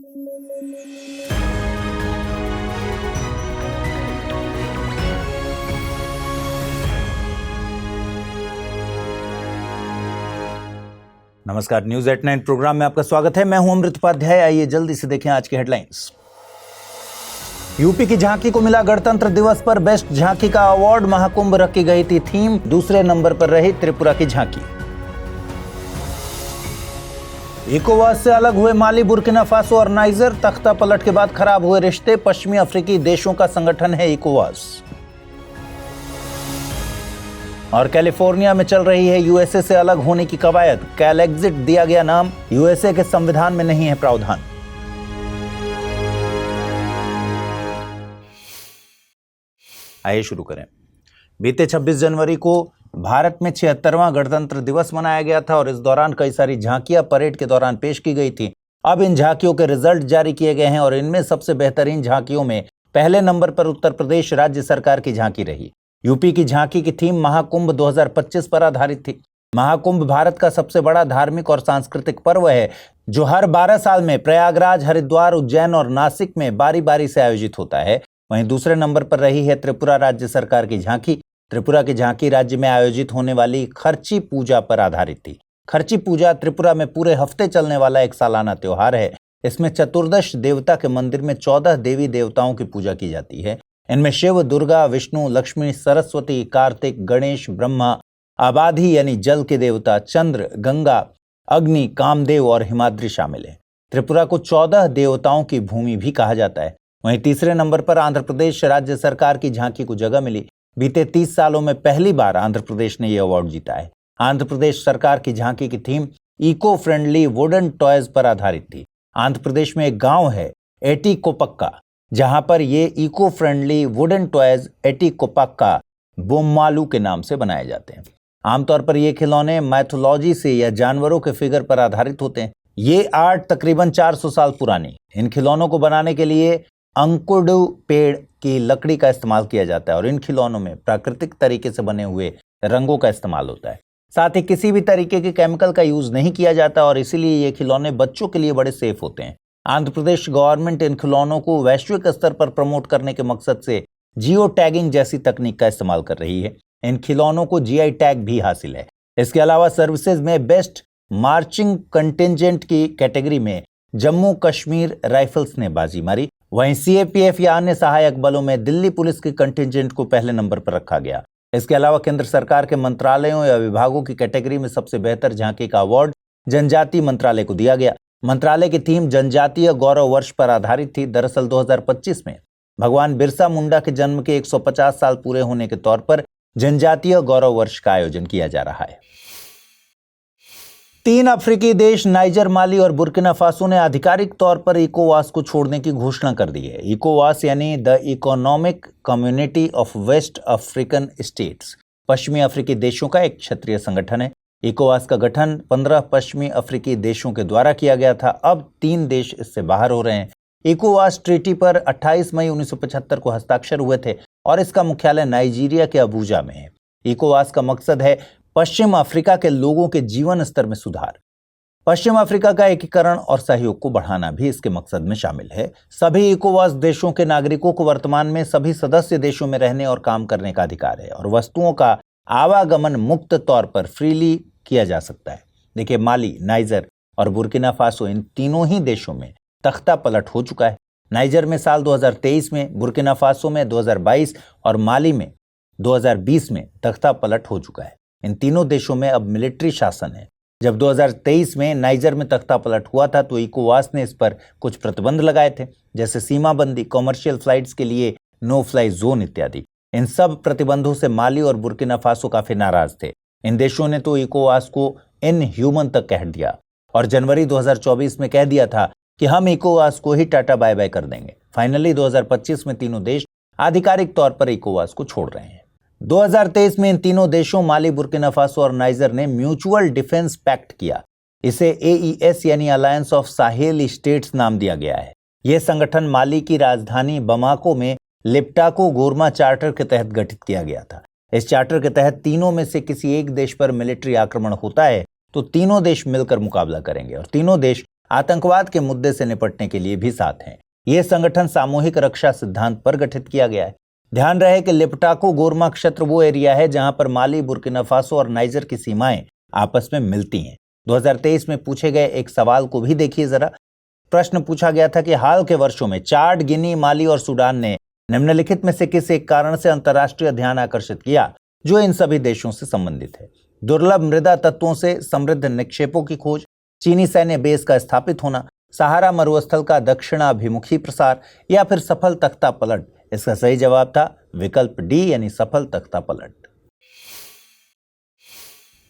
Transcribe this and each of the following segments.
नमस्कार, news at 9 programme में आपका स्वागत है। मैं हूं अमृत उपाध्याय। आइए जल्दी से देखें आज की हेडलाइंस। यूपी की झांकी को मिला गणतंत्र दिवस पर बेस्ट झांकी का अवार्ड। महाकुंभ रखी गई थी थीम। दूसरे नंबर पर रही त्रिपुरा की झांकी। इकोवास से अलग हुए माली, बुर्किना फासो और नाइजर। तख्ता पलट के बाद खराब हुए रिश्ते। पश्चिमी अफ्रीकी देशों का संगठन है इकोवास। और कैलिफोर्निया में चल रही है यूएसए से अलग होने की कवायद। कैलेक्सिट दिया गया नाम। यूएसए के संविधान में नहीं है प्रावधान। आइए शुरू करें। बीते 26 जनवरी को भारत में 76वां गणतंत्र दिवस मनाया गया था और इस दौरान कई सारी झांकियां परेड के दौरान पेश की गई थी। अब इन झांकियों के रिजल्ट जारी किए गए हैं और इनमें सबसे बेहतरीन झांकियों में पहले नंबर पर उत्तर प्रदेश राज्य सरकार की झांकी रही। यूपी की झांकी की थीम महाकुंभ 2025 पर आधारित थी। महाकुंभ भारत का सबसे बड़ा धार्मिक और सांस्कृतिक पर्व है जो हर 12 साल में प्रयागराज, हरिद्वार, उज्जैन और नासिक में बारी बारी से आयोजित होता है। वहीं दूसरे नंबर पर रही है त्रिपुरा राज्य सरकार की झांकी। त्रिपुरा की झांकी राज्य में आयोजित होने वाली खर्ची पूजा पर आधारित थी। खर्ची पूजा त्रिपुरा में पूरे हफ्ते चलने वाला एक सालाना त्योहार है। इसमें चतुर्दश देवता के मंदिर में 14 देवी देवताओं की पूजा की जाती है। इनमें शिव, दुर्गा, विष्णु, लक्ष्मी, सरस्वती, कार्तिक, गणेश, ब्रह्मा, आबाधी यानी जल के देवता, चंद्र, गंगा, अग्नि, कामदेव और हिमाद्री शामिल है। त्रिपुरा को 14 देवताओं की भूमि भी कहा जाता है। वहीं तीसरे नंबर पर आंध्र प्रदेश राज्य सरकार की झांकी को जगह मिली। बीते 30 सालों में पहली बार आंध्र प्रदेश ने यह अवार्ड जीता है। आंध्र प्रदेश सरकार की झांकी की theme eco friendly wooden toys पर आधारित थी। आंध्र प्रदेश में एक गांव है एटीकोपक्का, जहां पर ये इको फ्रेंडली वुडन टॉयज एटीकोपक्का बोम्मालू के नाम से बनाए जाते हैं। आमतौर पर ये खिलौने मैथोलॉजी से या जानवरों के फिगर पर आधारित होते हैं। ये आर्ट तकरीबन 400 साल पुरानी। इन खिलौनों को बनाने के लिए अंकुडु पेड़ की लकड़ी का इस्तेमाल किया जाता है और इन खिलौनों में प्राकृतिक तरीके से बने हुए रंगों का इस्तेमाल होता है। साथ ही किसी भी तरीके के केमिकल का यूज नहीं किया जाता और इसीलिए ये खिलौने बच्चों के लिए बड़े सेफ होते हैं। आंध्र प्रदेश गवर्नमेंट इन खिलौनों को वैश्विक स्तर पर प्रमोट करने के मकसद से जियो टैगिंग जैसी तकनीक का इस्तेमाल कर रही है। इन खिलौनों को जीआई टैग भी हासिल है। इसके अलावा सर्विसेज में बेस्ट मार्चिंग कंटिंजेंट की कैटेगरी में जम्मू कश्मीर राइफल्स ने बाजी मारी। वहीं सीएपीएफ या अन्य सहायक बलों में दिल्ली पुलिस के कंटिंजेंट को पहले नंबर पर रखा गया। इसके अलावा केंद्र सरकार के मंत्रालयों या विभागों की कैटेगरी में सबसे बेहतर झांकी का अवार्ड जनजातीय मंत्रालय को दिया गया। मंत्रालय की थीम जनजातीय गौरव वर्ष पर आधारित थी। दरअसल 2025 में भगवान बिरसा मुंडा के जन्म के 150 साल पूरे होने के तौर पर जनजातीय गौरव वर्ष का आयोजन किया जा रहा है। 3 अफ्रीकी देश नाइजर, माली और बुर्किना फासो ने आधिकारिक तौर पर इकोवास को छोड़ने की घोषणा कर दी है। इकोवास यानी the economic community of west African states पश्चिमी अफ्रीकी देशों का एक क्षेत्रीय संगठन है। इकोवास का गठन 15 पश्चिमी अफ्रीकी देशों के द्वारा किया गया था। अब 3 देश इससे बाहर हो रहे हैं। इकोवास ट्रीटी पर 28 मई 1975 को हस्ताक्षर हुए थे और इसका मुख्यालय नाइजीरिया के अबूजा में है। इकोवास का मकसद है पश्चिम अफ्रीका के लोगों के जीवन स्तर में सुधार। पश्चिम अफ्रीका का एकीकरण और सहयोग को बढ़ाना भी इसके मकसद में शामिल है। सभी इकोवास देशों के नागरिकों को वर्तमान में सभी सदस्य देशों में रहने और काम करने का अधिकार है और वस्तुओं का आवागमन मुक्त तौर पर फ्रीली किया जा सकता है। देखिए, माली, नाइजर और बुर्किना फासो इन तीनों ही देशों में तख्ता पलट हो चुका है। नाइजर में साल 2023 में, बुर्किना फासो में 2022 और माली में 2020 में तख्ता पलट हो चुका है। इन तीनों देशों में अब मिलिट्री शासन है। जब 2023 में नाइजर में तख्ता पलट हुआ था तो इकोवास ने इस पर कुछ प्रतिबंध लगाए थे, जैसे सीमाबंदी, कॉमर्शियल फ्लाइट्स के लिए नो फ्लाई जोन इत्यादि। इन सब प्रतिबंधों से माली और बुर्किना फासो काफी नाराज थे। इन देशों ने तो इकोवास को इनह्यूमन तक कह दिया और जनवरी 2024 में कह दिया था कि हम इकोवास को ही टाटा बाय बाय कर देंगे। फाइनली 2025 में तीनों देश आधिकारिक तौर पर इकोवास को छोड़ रहे हैं। 2023 में इन तीनों देशों माली, बुर्किना फासो और नाइजर ने म्यूचुअल डिफेंस पैक्ट किया। इसे AES यानी अलायंस ऑफ साहेल स्टेट्स नाम दिया गया है। यह संगठन माली की राजधानी बमाको में लिप्टाको गोरमा चार्टर के तहत गठित किया गया था। इस चार्टर के तहत तीनों में से किसी एक देश पर मिलिट्री आक्रमण होता है तो तीनों देश मिलकर मुकाबला करेंगे और तीनों देश आतंकवाद के मुद्दे से निपटने के लिए भी साथ हैं। ये संगठन सामूहिक रक्षा सिद्धांत पर गठित किया गया है। ध्यान रहे कि लिपटाको गोरमा क्षेत्र वो एरिया है जहां पर माली, बुर्किना फासो और नाइजर की सीमाएं आपस में मिलती हैं। 2023 में पूछे गए एक सवाल को भी देखिए जरा। प्रश्न पूछा गया था कि हाल के वर्षों में चाड, गिनी, माली और सूडान ने निम्नलिखित में से किस एक कारण से अंतर्राष्ट्रीय ध्यान आकर्षित किया जो इन सभी देशों से संबंधित है? दुर्लभ मृदा तत्वों से समृद्ध निक्षेपों की खोज, चीनी सैन्य बेस का स्थापित होना, सहारा मरुस्थल का दक्षिणाभिमुखी प्रसार, या फिर सफल तख्ता पलट? इसका सही जवाब था विकल्प डी यानी सफल तख्ता पलट।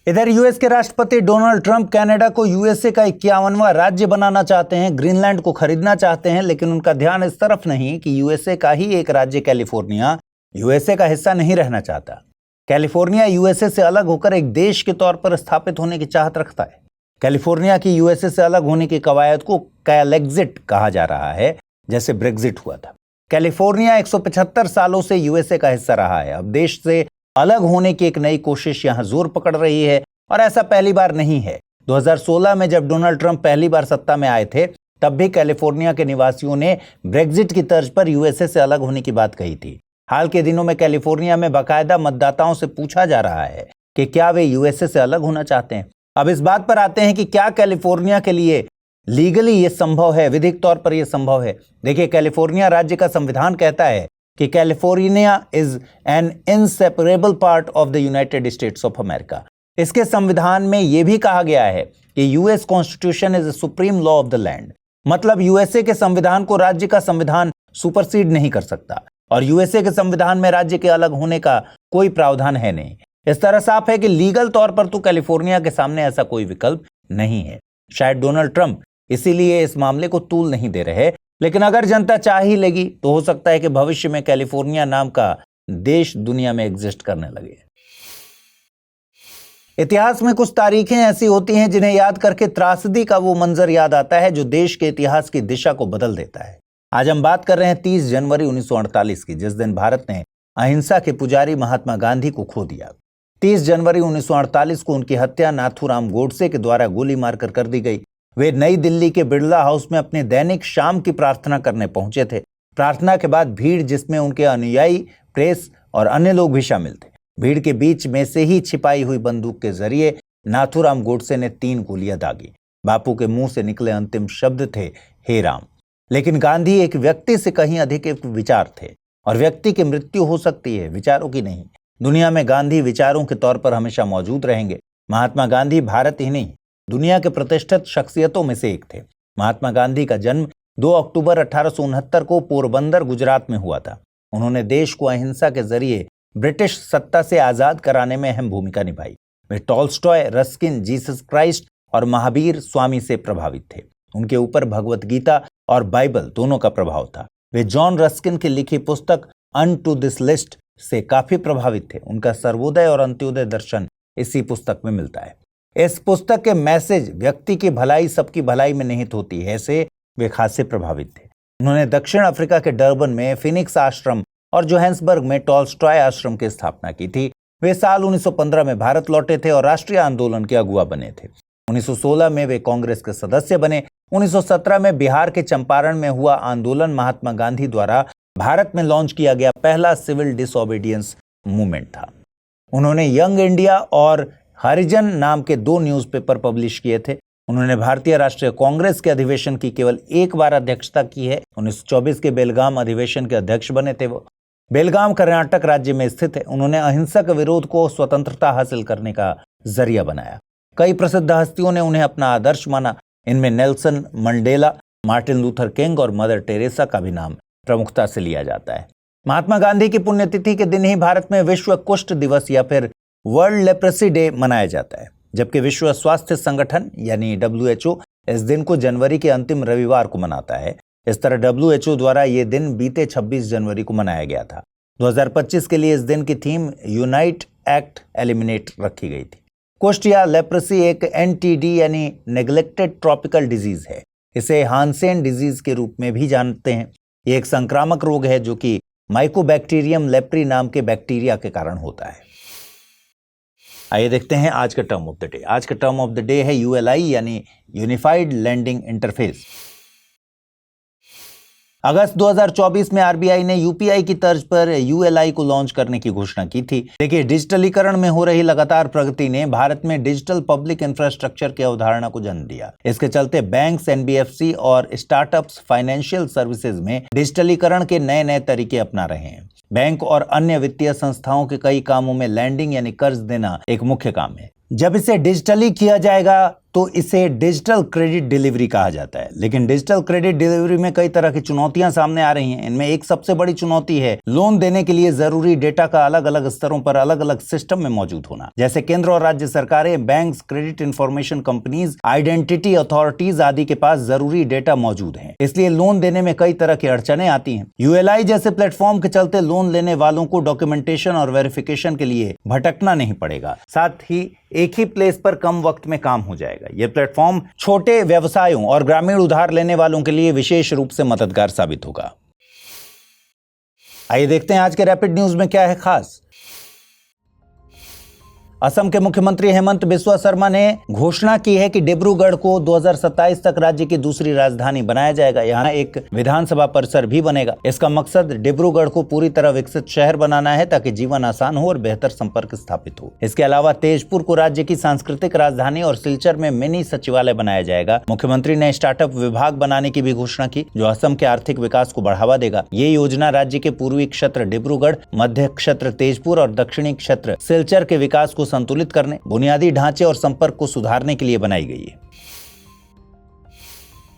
इधर यूएस के राष्ट्रपति डोनाल्ड ट्रंप कनाडा को यूएसए का 51वां राज्य बनाना चाहते हैं, ग्रीनलैंड को खरीदना चाहते हैं, लेकिन उनका ध्यान इस तरफ नहीं कि यूएसए का ही एक राज्य कैलिफोर्निया यूएसए का हिस्सा नहीं रहना चाहता। कैलिफोर्निया यूएसए से अलग होकर एक देश के तौर पर स्थापित होने की चाहत रखता है। कैलिफोर्निया की यूएसए से अलग होने की कवायद को कैलेक्सिट कहा जा रहा है, जैसे ब्रेक्जिट हुआ था। कैलिफोर्निया 175 सालों से यूएसए का हिस्सा रहा है। अब देश से अलग होने की एक नई कोशिश यहां जोर पकड़ रही है और ऐसा पहली बार नहीं है। 2016 में जब डोनाल्ड ट्रंप पहली बार सत्ता में आए थे तब भी कैलिफोर्निया के निवासियों ने ब्रेक्जिट की तर्ज पर यूएसए से अलग होने की बात कही थी। हाल के दिनों में कैलिफोर्निया में बाकायदा मतदाताओं से पूछा जा रहा है कि क्या वे यूएसए से अलग होना चाहते हैं। अब इस बात पर आते हैं कि क्या कैलिफोर्निया के लिए लीगली ये संभव है, विधिक तौर पर यह संभव है। देखिए, कैलिफोर्निया राज्य का संविधान कहता है कि California is an inseparable part of the United states of America. इसके संविधान में यह भी कहा गया है कि US constitution is the supreme law of the land. मतलब यूएसए के संविधान को राज्य का संविधान सुपरसीड नहीं कर सकता और यूएसए के संविधान में राज्य के अलग होने का कोई प्रावधान है नहीं। इस तरह साफ है कि लीगल तौर पर तो कैलिफोर्निया के सामने ऐसा कोई विकल्प नहीं है। शायद डोनाल्ड ट्रंप इसीलिए इस मामले को तूल नहीं दे रहे, लेकिन अगर जनता चाह ही लेगी तो हो सकता है कि भविष्य में कैलिफोर्निया नाम का देश दुनिया में एग्जिस्ट करने लगे। इतिहास में कुछ तारीखें ऐसी होती हैं जिन्हें याद करके त्रासदी का वो मंजर याद आता है जो देश के इतिहास की दिशा को बदल देता है। आज हम बात कर रहे हैं 30 जनवरी 1948 की, जिस दिन भारत ने अहिंसा के पुजारी महात्मा गांधी को खो दिया। 30 जनवरी 1948 को उनकी हत्या नाथूराम गोडसे के द्वारा गोली मारकर कर दी गई। वे नई दिल्ली के बिड़ला हाउस में अपने दैनिक शाम की प्रार्थना करने पहुंचे थे। प्रार्थना के बाद भीड़, जिसमें उनके अनुयायी, प्रेस और अन्य लोग भी शामिल थे, भीड़ के बीच में से ही छिपाई हुई बंदूक के जरिए नाथूराम गोडसे ने 3 गोलियां दागी। बापू के मुंह से निकले अंतिम शब्द थे, हे राम। लेकिन गांधी एक व्यक्ति से कहीं अधिक एक विचार थे और व्यक्ति की मृत्यु हो सकती है, विचारों की नहीं। दुनिया में गांधी विचारों के तौर पर हमेशा मौजूद रहेंगे। महात्मा गांधी भारत ही नहीं, दुनिया के प्रतिष्ठित शख्सियतों में से एक थे। महात्मा गांधी का जन्म 2 अक्टूबर 1869 को पोरबंदर, गुजरात में हुआ था। उन्होंने देश को अहिंसा के जरिए ब्रिटिश सत्ता से आजाद कराने में अहम भूमिका निभाई। वे टॉल्स्टॉय, रस्किन, जीसस क्राइस्ट और महावीर स्वामी से प्रभावित थे। उनके ऊपर भगवत गीता और बाइबल दोनों का प्रभाव था। वे जॉन रस्किन की लिखी पुस्तक अनटू दिस लिस्ट से काफी प्रभावित थे। उनका सर्वोदय और अंत्योदय दर्शन इसी पुस्तक में मिलता है। इस पुस्तक के मैसेज व्यक्ति की भलाई सबकी भलाई में निहित होती है से वे खासे प्रभावित थे। उन्होंने दक्षिण अफ्रीका के डरबन में फिनिक्स आश्रम और जोहान्सबर्ग में टॉल्स्टॉय आश्रम की स्थापना की थी। वे साल 1915 में भारत लौटे थे और राष्ट्रीय आंदोलन के अगुवा बने थे। 1916 में वे कांग्रेस के सदस्य बने। 1917 में बिहार के चंपारण में हुआ आंदोलन महात्मा गांधी द्वारा भारत में लॉन्च किया गया पहला सिविल डिसओबीडियंस मूवमेंट था। उन्होंने यंग इंडिया और हरिजन नाम के 2 न्यूज़पेपर पब्लिश किए थे। उन्होंने भारतीय राष्ट्रीय कांग्रेस के अधिवेशन की केवल एक बार अध्यक्षता की है। 1924 के बेलगाम अधिवेशन के अध्यक्ष बने थे वो। बेलगाम कर्नाटक राज्य में स्थित है। उन्होंने अहिंसक विरोध को स्वतंत्रता हासिल करने का जरिया बनाया। कई प्रसिद्ध हस्तियों ने उन्हें अपना आदर्श माना। इनमें Nelson Mandela, Martin Luther king और मदर टेरेसा का भी नाम प्रमुखता से लिया जाता है। महात्मा गांधी की पुण्यतिथि के दिन ही भारत में विश्व कुष्ठ दिवस या फिर वर्ल्ड लेप्रेसी डे मनाया जाता है, जबकि विश्व स्वास्थ्य संगठन यानी WHO इस दिन को जनवरी के अंतिम रविवार को मनाता है। इस तरह WHO द्वारा ये दिन बीते 26 जनवरी को मनाया गया था। 2025 के लिए इस दिन की थीम यूनाइट एक्ट एलिमिनेट रखी गई थी। कुष्ठ या लेप्रेसी एक NTD यानी नेग्लेक्टेड ट्रॉपिकल डिजीज है। इसे हानसेन डिजीज के रूप में भी जानते हैं। ये एक संक्रामक रोग है जो कि माइकोबैक्टीरियम लेप्री नाम के बैक्टीरिया के कारण होता है। आइए देखते हैं आज का टर्म ऑफ द डे। आज का टर्म ऑफ द डे है यूएलआई यानी यूनिफाइड लैंडिंग इंटरफेस। अगस्त 2024 में आरबीआई ने यूपीआई की तर्ज पर यूएलआई को लॉन्च करने की घोषणा की थी। देखिए, डिजिटलीकरण में हो रही लगातार प्रगति ने भारत में डिजिटल पब्लिक इंफ्रास्ट्रक्चर की अवधारणा को जन्म दिया। इसके चलते बैंक्स, एनबीएफसी और स्टार्टअप्स फाइनेंशियल सर्विसेज में डिजिटलीकरण के नए नए तरीके अपना रहे हैं। बैंक और अन्य वित्तीय संस्थाओं के कई कामों में लैंडिंग यानी कर्ज देना एक मुख्य काम है। जब इसे डिजिटली किया जाएगा तो इसे डिजिटल क्रेडिट डिलीवरी कहा जाता है। लेकिन डिजिटल क्रेडिट डिलीवरी में कई तरह की चुनौतियां सामने आ रही हैं। इनमें एक सबसे बड़ी चुनौती है लोन देने के लिए जरूरी डेटा का अलग अलग स्तरों पर अलग अलग सिस्टम में मौजूद होना। जैसे केंद्र और राज्य सरकारें, banks, credit information companies, identity authorities आदि के पास जरूरी डेटा मौजूद है, इसलिए लोन देने में कई तरह की अड़चनें आती हैं। यूएलआई जैसे प्लेटफॉर्म के चलते लोन लेने वालों को डॉक्यूमेंटेशन और वेरिफिकेशन के लिए भटकना नहीं पड़ेगा। साथ ही एक ही प्लेस पर कम वक्त में काम हो जाएगा। यह प्लेटफॉर्म छोटे व्यवसायों और ग्रामीण उधार लेने वालों के लिए विशेष रूप से मददगार साबित होगा। आइए देखते हैं आज के रैपिड न्यूज में क्या है खास। असम के मुख्यमंत्री हेमंत बिस्वा शर्मा ने घोषणा की है कि डिब्रूगढ़ को 2027 तक राज्य की दूसरी राजधानी बनाया जाएगा। यहाँ एक विधानसभा परिसर भी बनेगा। इसका मकसद डिब्रूगढ़ को पूरी तरह विकसित शहर बनाना है ताकि जीवन आसान हो और बेहतर संपर्क स्थापित हो। इसके अलावा तेजपुर को राज्य की सांस्कृतिक राजधानी और सिलचर में मिनी सचिवालय बनाया जाएगा। मुख्यमंत्री ने स्टार्टअप विभाग बनाने की भी घोषणा की जो असम के आर्थिक विकास को बढ़ावा देगा। ये योजना राज्य के पूर्वी क्षेत्र डिब्रूगढ़, मध्य क्षेत्र तेजपुर और दक्षिणी क्षेत्र सिलचर के विकास को संतुलित करने, बुनियादी ढांचे और संपर्क को सुधारने के लिए बनाई गई है।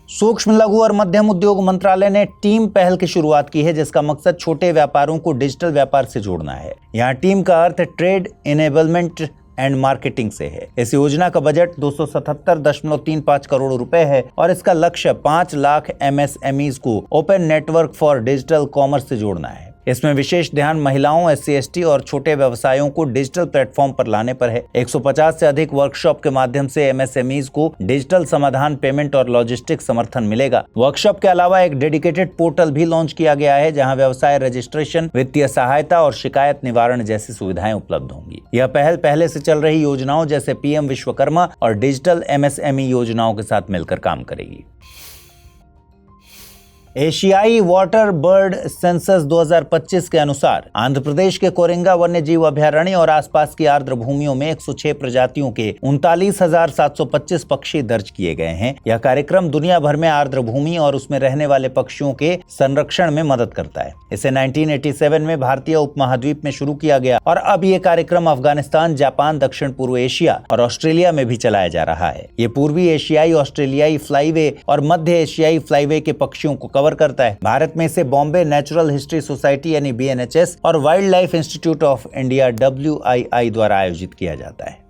सूक्ष्म, लघु और मध्यम उद्योग मंत्रालय ने टीम पहल की शुरुआत की है जिसका मकसद छोटे व्यापारों को डिजिटल व्यापार से जोड़ना है। यहाँ टीम का अर्थ ट्रेड इनेबलमेंट एंड मार्केटिंग से है। इस योजना का बजट 277.35 करोड़ रुपए है और इसका लक्ष्य 5 लाख एमएसएमईज को open network for digital commerce से जोड़ना है। इसमें विशेष ध्यान महिलाओं, SC/ST और छोटे व्यवसायों को डिजिटल प्लेटफॉर्म पर लाने पर है। 150 से अधिक वर्कशॉप के माध्यम से MSMEs को डिजिटल समाधान, पेमेंट और लॉजिस्टिक समर्थन मिलेगा। वर्कशॉप के अलावा एक डेडिकेटेड पोर्टल भी लॉन्च किया गया है जहां व्यवसाय रजिस्ट्रेशन, वित्तीय सहायता और शिकायत निवारण जैसी सुविधाएं उपलब्ध होंगी। यह पहल पहले से चल रही योजनाओं जैसे PM विश्वकर्मा और डिजिटल MSME योजनाओं के साथ मिलकर काम करेगी। एशियाई वाटर बर्ड सेंसस 2025 के अनुसार आंध्र प्रदेश के कोरेंगा वन्य जीव अभयारण्य और आसपास की आर्द्र भूमियों में 106 प्रजातियों के 39,725 पक्षी दर्ज किए गए हैं। यह कार्यक्रम दुनिया भर में आर्द्र भूमि और उसमें रहने वाले पक्षियों के संरक्षण में मदद करता है। इसे 1987 में भारतीय उपमहाद्वीप में शुरू किया गया और अब ये कार्यक्रम अफगानिस्तान, जापान, दक्षिण पूर्व एशिया और ऑस्ट्रेलिया में भी चलाया जा रहा है। ये पूर्वी एशियाई, ऑस्ट्रेलियाई फ्लाईवे और मध्य एशियाई फ्लाईवे के पक्षियों को कवर करता है। भारत में इसे बॉम्बे नेचुरल हिस्ट्री सोसाइटी यानी BNHS और wild life institute of India WII द्वारा आयोजित किया जाता है।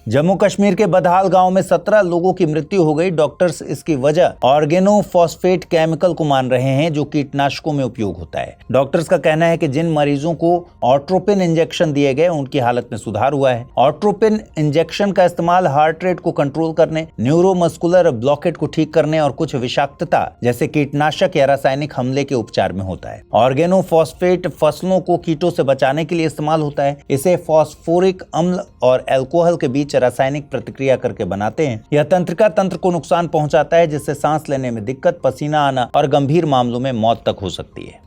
जम्मू कश्मीर के बदहाल गांव में 17 लोगों की मृत्यु हो गई। डॉक्टर्स इसकी वजह ऑर्गेनोफॉस्फेट केमिकल को मान रहे हैं जो कीटनाशकों में उपयोग होता है। डॉक्टर्स का कहना है कि जिन मरीजों को ऑट्रोपिन इंजेक्शन दिए गए उनकी हालत में सुधार हुआ है। ऑट्रोपिन इंजेक्शन का इस्तेमाल हार्ट रेट को कंट्रोल करने, न्यूरोमस्कुलर ब्लॉकेट को ठीक करने और कुछ विषाक्तता जैसे कीटनाशक या रासायनिक हमले के उपचार में होता है। ऑर्गेनोफॉस्फेट फसलों को कीटों से बचाने के लिए इस्तेमाल होता है। इसे फॉस्फोरिक अम्ल और एल्कोहल के बीच रासायनिक प्रतिक्रिया करके बनाते हैं। यह तंत्रिका तंत्र को नुकसान पहुंचाता है जिससे सांस लेने में दिक्कत, पसीना आना और गंभीर मामलों में मौत तक हो सकती है।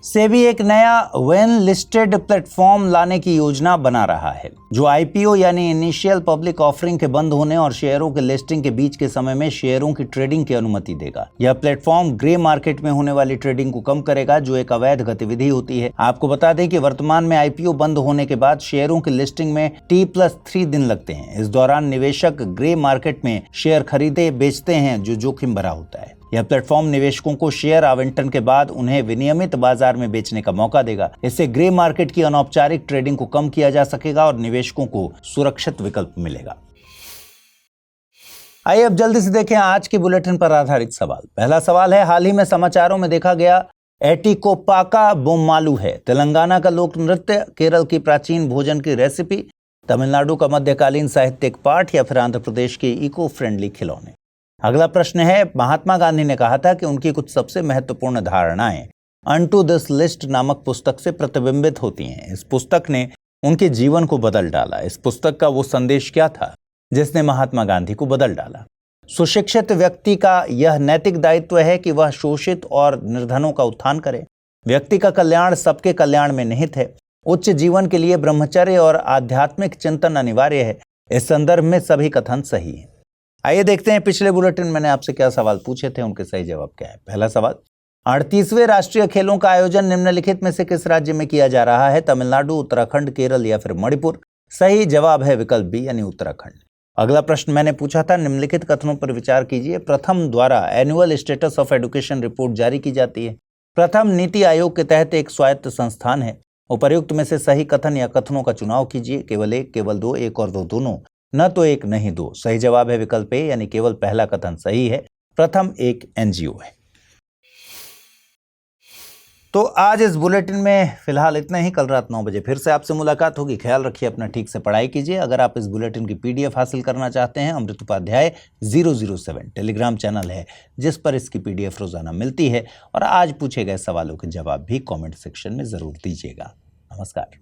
सेबी एक नया वेन लिस्टेड प्लेटफॉर्म लाने की योजना बना रहा है जो IPO यानी इनिशियल पब्लिक ऑफरिंग के बंद होने और शेयरों के लिस्टिंग के बीच के समय में शेयरों की ट्रेडिंग की अनुमति देगा। यह प्लेटफॉर्म ग्रे मार्केट में होने वाली ट्रेडिंग को कम करेगा जो एक अवैध गतिविधि होती है। आपको बता दें कि वर्तमान में IPO बंद होने के बाद शेयरों की लिस्टिंग में T+3 दिन लगते हैं। इस दौरान निवेशक ग्रे मार्केट में शेयर खरीदे बेचते हैं जो जोखिम भरा होता है। यह प्लेटफॉर्म निवेशकों को शेयर आवंटन के बाद उन्हें विनियमित बाजार में बेचने का मौका देगा। इससे ग्रे मार्केट की अनौपचारिक ट्रेडिंग को कम किया जा सकेगा और निवेशकों को सुरक्षित विकल्प मिलेगा। आइए अब जल्दी से देखें आज के बुलेटिन पर आधारित सवाल। पहला सवाल है, हाल ही में समाचारों में देखा गया एटिकोपाका बोम्मालू है तेलंगाना का लोक नृत्य, केरल की प्राचीन भोजन की रेसिपी, तमिलनाडु का मध्यकालीन साहित्यिक पाठ या फिर आंध्र प्रदेश के इको फ्रेंडली खिलौने। अगला प्रश्न है, महात्मा गांधी ने कहा था कि उनकी कुछ सबसे महत्वपूर्ण धारणाएं अनटू दिस लिस्ट नामक पुस्तक से प्रतिबिंबित होती हैं। इस पुस्तक ने उनके जीवन को बदल डाला। इस पुस्तक का वो संदेश क्या था जिसने महात्मा गांधी को बदल डाला? सुशिक्षित व्यक्ति का यह नैतिक दायित्व है कि वह शोषित और निर्धनों का उत्थान करे। व्यक्ति का कल्याण सबके कल्याण में निहित है। उच्च जीवन के लिए ब्रह्मचर्य और आध्यात्मिक चिंतन अनिवार्य है। इस संदर्भ में सभी कथन सही है। आइए देखते हैं पिछले बुलेटिन मैंने आपसे क्या सवाल पूछे थे, उनके सही जवाब क्या है। पहला सवाल, 38वें राष्ट्रीय खेलों का आयोजन निम्नलिखित में से किस राज्य में किया जा रहा है? तमिलनाडु, उत्तराखंड, केरल या फिर मणिपुर? सही जवाब है विकल्प बी यानी उत्तराखंड। अगला प्रश्न मैंने पूछा था, निम्नलिखित कथनों पर विचार कीजिए। प्रथम द्वारा annual status of education report जारी की जाती है। प्रथम नीति आयोग के तहत एक स्वायत्त संस्थान है। उपर्युक्त में से सही कथन या कथनों का चुनाव कीजिए। केवल एक, केवल दो, एक और दो दोनों, न तो एक नहीं दो। सही जवाब है विकल्प ए यानी केवल पहला कथन सही है। प्रथम एक एनजीओ है। तो आज इस बुलेटिन में फिलहाल इतना ही। कल रात 9 बजे फिर से आपसे मुलाकात होगी। ख्याल रखिए अपना, ठीक से पढ़ाई कीजिए। अगर आप इस बुलेटिन की पीडीएफ हासिल करना चाहते हैं, अमृत उपाध्याय 007 टेलीग्राम चैनल है जिस पर इसकी पीडीएफ रोजाना मिलती है। और आज पूछे गए सवालों के जवाब भी कमेंट सेक्शन में जरूर दीजिएगा। नमस्कार।